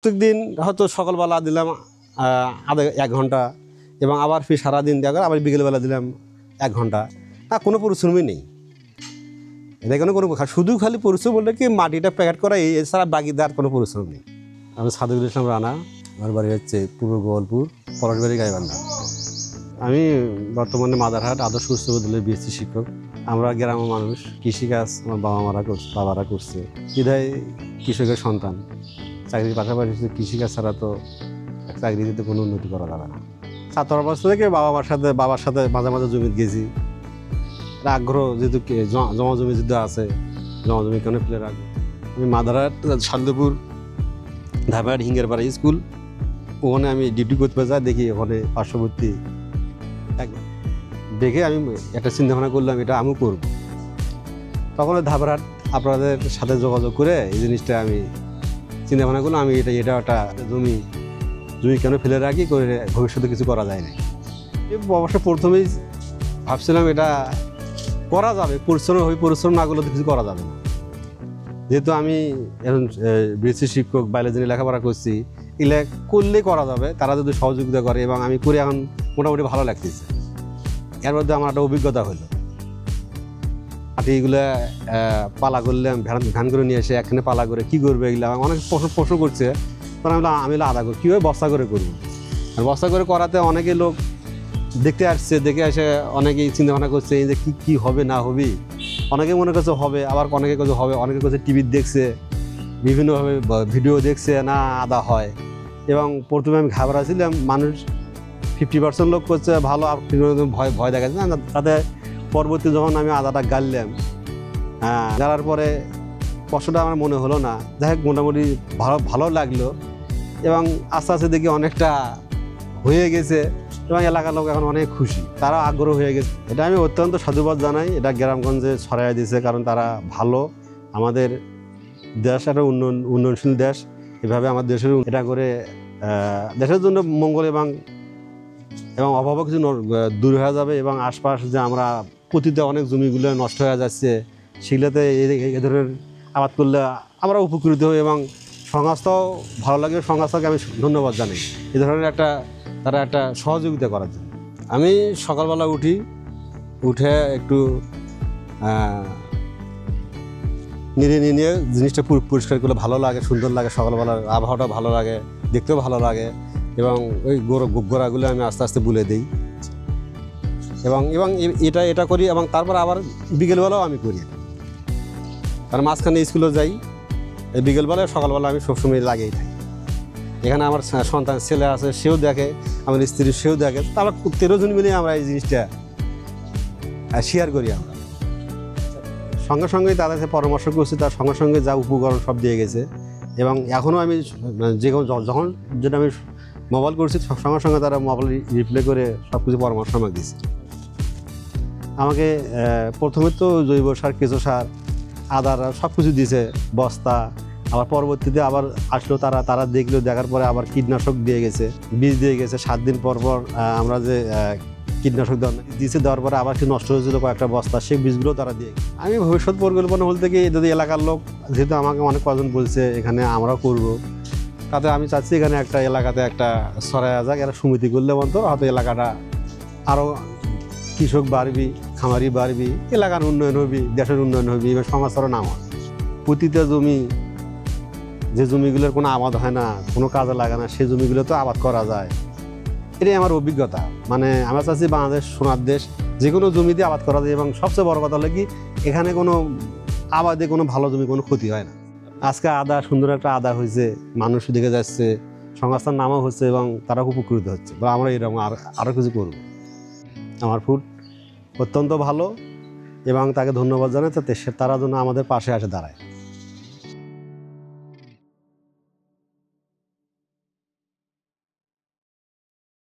প্রত্যেকদিন হয়তো সকালবেলা দিলাম আধা 1 ঘন্টা এবং আবার ফির সারাদিন দেওয়া আবার বিকেলবেলা দিলাম 1 ঘন্টা। কোনো পরিশ্রমই নেই, এখানে কোনো শুধু খালি পরিশ্রম বললে কি মাটিটা প্যাকেট করা, এছাড়া বাকিদার কোনো পরিশ্রম নেই। আমি সাদুল ইসলাম রানা, আমার বাড়ি হচ্ছে পূর্ব গোপালপুর, পলাশবাড়ি গাইবান্ধা। আমি বর্তমানে মাদারহাট আদর্শ উচ্চ বিদ্যালয়ের বিএসসি শিক্ষক। আমরা গ্রামের মানুষ, কৃষিকাজ আমার বাবারা করছে, বিধায় কৃষকের সন্তান। চাকরির পাশাপাশি কৃষিকাজ ছাড়া তো চাকরি দিতে কোনো উন্নতি করা যাবে না। ছাত্র অবস্থা থেকে বাবার সাথে মাঝে মাঝে জমি গেছি, আগ্রহ যেহেতু জমা জমি যুদ্ধ আছে, জমা জমি কেন ফেলে রাখবো। আমি মাদারহাট শালদেপুর ধাবাহাট হিঙ্গের পাড়া স্কুল, ওখানে আমি ডিউটি করতে যাই, দেখি ওখানে পার্শ্ববর্তী দেখে আমি একটা চিন্তা ভাবনা করলাম এটা আমিও করব। তখন ধাবারহাট আপনাদের সাথে যোগাযোগ করে এই জিনিসটা আমি চিন্তা ভাবনা করলাম, আমি এটা একটা জমি কেন ফেলে রাখি, করে ভবিষ্যতে কিছু করা যায় না। অবশ্য প্রথমেই ভাবছিলাম এটা করা যাবে, পরিশ্রম না করলে তো কিছু করা যাবে না। যেহেতু আমি এখন বিএসসি শিক্ষক, বায়োলজি নিয়ে লেখাপড়া করছি, এগুলো করলেই করা যাবে, তারা যদি সহযোগিতা করে, এবং আমি করে এখন মোটামুটি ভালো লাগতেছে। এর মধ্যে আমার একটা অভিজ্ঞতা হলো, এইগুলো পালা করলাম, ভ্যান করে নিয়ে এসে এখানে পালা করে কী করবে, এগুলো অনেক প্রশ্ন করছে। তখন আমি আদা করি কীভাবে বস্তা করে করবো। আর বস্তা করে করাতে অনেকে লোক দেখতে আসছে, দেখে এসে অনেকেই চিন্তাভাবনা করছে যে কী হবে না হবে। অনেকে মনে করছে হবে, আবার অনেকে কাছে হবে, অনেকে কাছে টিভি দেখছে, বিভিন্নভাবে ভিডিও দেখছে না আদা হয়। এবং প্রথমে আমি ঘাবড়াছিলাম, মানুষ 50% লোক করছে ভালো, আর ভয় দেখাচ্ছে না। তাতে পরবর্তী যখন আমি আদাটা গাললাম, গালার পরে কষ্টটা আমার মনে হলো না। যাই হোক, মোটামুটি ভালো লাগলো, এবং আস্তে আস্তে দেখি অনেকটা হয়ে গেছে, এবং এলাকার লোক এখন অনেক খুশি, তারা আগ্রহ হয়ে গেছে। এটা আমি অত্যন্ত সাধুবাদ জানাই, এটা গ্রামগঞ্জে ছড়াইয়া দিয়েছে, কারণ তারা ভালো। আমাদের দেশ একটা উন্নয়নশীল দেশ, এভাবে আমার দেশের এটা করে দেশের জন্য মঙ্গল এবং অভাবও কিছু দূর হয়ে যাবে। এবং আশপাশ যে আমরা পতিতে অনেক জমিগুলো নষ্ট হয়ে যাচ্ছে, সেগুলোতে এ ধরনের আবাদ করলে আমরা উপকৃত হই, এবং সংস্থাও ভালো লাগে। সংস্থাকে আমি ধন্যবাদ জানাই এ ধরনের তারা একটা সহযোগিতা করার জন্য। আমি সকালবেলা উঠে একটু নিয়ে জিনিসটা পরিষ্কার করলে ভালো লাগে, সুন্দর লাগে। সকালবেলার আবহাওয়াটা ভালো লাগে, দেখতেও ভালো লাগে, এবং ওই গোড়াগুলো আমি আস্তে আস্তে বুলে দিই, এবং এটা করি। এবং তারপর আবার বিকেলবেলাও আমি করি, কারণ মাঝখানে স্কুলে যাই। এই বিকেলবেলা সকালবেলা আমি সবসময় লাগিয়েই থাকি। এখানে আমার সন্তান ছেলে আছে, সেও দেখে, আমার স্ত্রী সেও দেখে। তারপর 13 জন মিলে আমরা এই জিনিসটা শেয়ার করি। আমরা সঙ্গে তাদের সাথে পরামর্শ করছি, তার সঙ্গে যা উপকরণ সব দিয়ে গেছে। এবং এখনও আমি যখন যেটা আমি মোবাইল করছি, সঙ্গে তারা মোবাইল রিপ্লে করে সব কিছু পরামর্শ আমাকে দিচ্ছে। আমাকে প্রথমে তো জৈব সার, কেঁচো সার, আদার সব কিছু দিয়েছে, বস্তা। আবার পরবর্তীতে আবার আসলো, তারা দেখলো, দেখার পরে আবার কীটনাশক দিয়ে গেছে, বীজ দিয়ে গেছে। 7 দিন পর আমরা যে কীটনাশক দেওয়ার পরে আবার কি নষ্ট হয়েছিল কয়েকটা বস্তা, সেই বীজগুলো তারা দিয়ে। আমি ভবিষ্যৎ পরিকল্পনা বলতে কি, যদি এলাকার লোক, যেহেতু আমাকে অনেক কজন বলছে এখানে আমরাও করব, তাতে আমি চাচ্ছি এখানে একটা এলাকাতে একটা ছড়ায়া যাক। এরা সমিতি করলে অন্তত হয়তো এলাকাটা আরও কৃষক বাড়বি, খামারি বাড়বি, এলাকার উন্নয়ন হবি, দেশের উন্নয়ন হবি, এবং সমাজেরও নাম হয়। প্রতিটা জমি, যে জমিগুলোর কোনো আবাদ হয় না, কোনো কাজে লাগে না, সেই জমিগুলো তো আবাদ করা যায়। এটাই আমার অভিজ্ঞতা। মানে আমরা চাচ্ছি বাংলাদেশ সোনার দেশ, যে কোনো জমিতে আবাদ করা যায়। এবং সবচেয়ে বড় কথা হলো কি, এখানে কোনো আবাদে কোনো ভালো জমি কোনো ক্ষতি হয় না। আজকে সুন্দর একটা আদা হয়েছে, মানুষ দেখে যাচ্ছে, সংস্থার নামও হচ্ছে, এবং তারা উপকৃত হচ্ছে। বা আমরা এরকম আরও কিছু করব। আমার ফুড অত্যন্ত ভালো, এবং তাকে ধন্যবাদ জানাই, তারা যেন আমাদের পাশে এসে দাঁড়ায়।